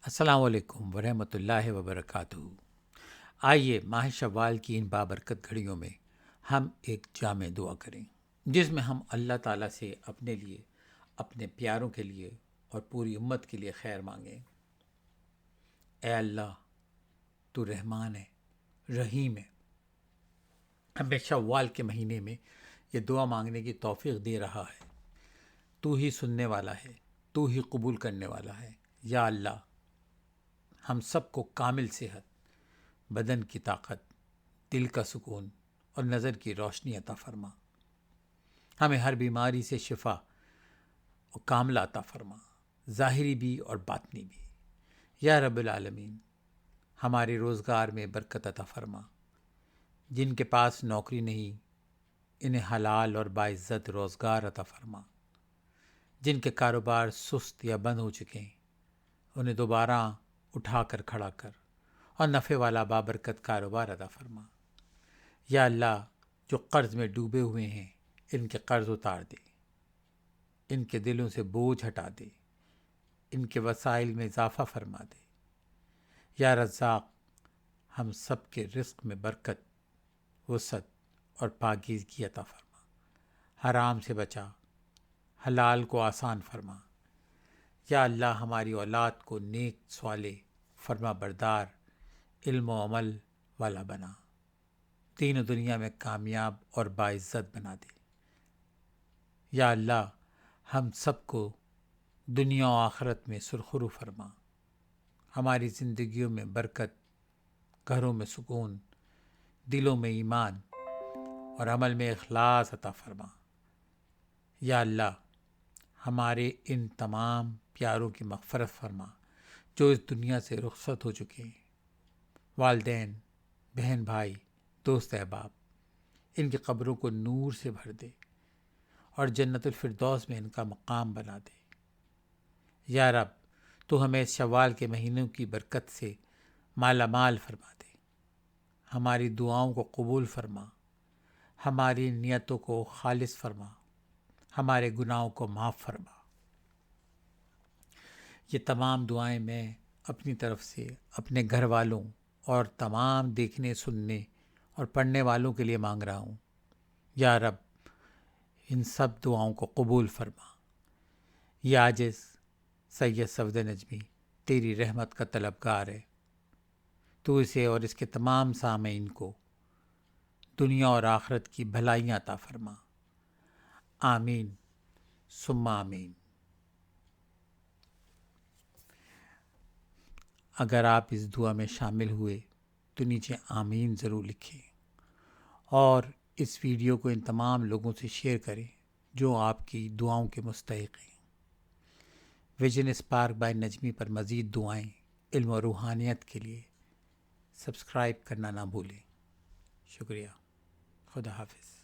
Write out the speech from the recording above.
السلام علیکم ورحمۃ اللہ وبرکاتہ۔ آئیے ماہ شوال کی ان بابرکت گھڑیوں میں ہم ایک جامع دعا کریں، جس میں ہم اللہ تعالیٰ سے اپنے لیے، اپنے پیاروں کے لیے اور پوری امت کے لیے خیر مانگیں۔ اے اللہ، تو رحمان ہے، رحیم ہے، ہمیں شوال کے مہینے میں یہ دعا مانگنے کی توفیق دے رہا ہے۔ تو ہی سننے والا ہے، تو ہی قبول کرنے والا ہے۔ یا اللہ، ہم سب کو کامل صحت، بدن کی طاقت، دل کا سکون اور نظر کی روشنی عطا فرما۔ ہمیں ہر بیماری سے شفا اور کاملہ عطا فرما، ظاہری بھی اور باطنی بھی۔ یا رب العالمین، ہمارے روزگار میں برکت عطا فرما۔ جن کے پاس نوکری نہیں، انہیں حلال اور باعزت روزگار عطا فرما۔ جن کے کاروبار سست یا بند ہو چکے ہیں، انہیں دوبارہ اٹھا کر کھڑا کر اور نفع والا بابرکت کاروبار عطا فرما۔ یا اللہ، جو قرض میں ڈوبے ہوئے ہیں، ان کے قرض اتار دے، ان کے دلوں سے بوجھ ہٹا دے، ان کے وسائل میں اضافہ فرما دے۔ یا رزاق، ہم سب کے رزق میں برکت، وسعت اور پاکیزگی عطا فرما۔ حرام سے بچا، حلال کو آسان فرما۔ یا اللہ، ہماری اولاد کو نیک صالح، فرما بردار، علم و عمل والا بنا، دین و دنیا میں کامیاب اور باعزت بنا دے۔ یا اللہ، ہم سب کو دنیا و آخرت میں سرخرو فرما، ہماری زندگیوں میں برکت، گھروں میں سکون، دلوں میں ایمان اور عمل میں اخلاص عطا فرما۔ یا اللہ، ہمارے ان تمام پیاروں کی مغفرت فرما جو اس دنیا سے رخصت ہو چکے ہیں، والدین، بہن بھائی، دوست احباب، ان کی قبروں کو نور سے بھر دے اور جنت الفردوس میں ان کا مقام بنا دے۔ یا رب، تو ہمیں اس شوال کے مہینوں کی برکت سے مالا مال فرما دے، ہماری دعاؤں کو قبول فرما، ہماری نیتوں کو خالص فرما، ہمارے گناہوں کو معاف فرما۔ یہ تمام دعائیں میں اپنی طرف سے اپنے گھر والوں اور تمام دیکھنے، سننے اور پڑھنے والوں کے لیے مانگ رہا ہوں۔ یا رب، ان سب دعاؤں کو قبول فرما۔ یہ عاجز سید صفد نجمی تیری رحمت کا طلبگار ہے، تو اسے اور اس کے تمام سامعین کو دنیا اور آخرت کی بھلائیاں عطا فرما۔ آمین ثم آمین۔ اگر آپ اس دعا میں شامل ہوئے تو نیچے آمین ضرور لکھیں، اور اس ویڈیو کو ان تمام لوگوں سے شیئر کریں جو آپ کی دعاؤں کے مستحق ہیں۔ ویژن اسپارک بائی نجمی پر مزید دعائیں، علم و روحانیت کے لیے سبسکرائب کرنا نہ بھولیں۔ شکریہ۔ خدا حافظ۔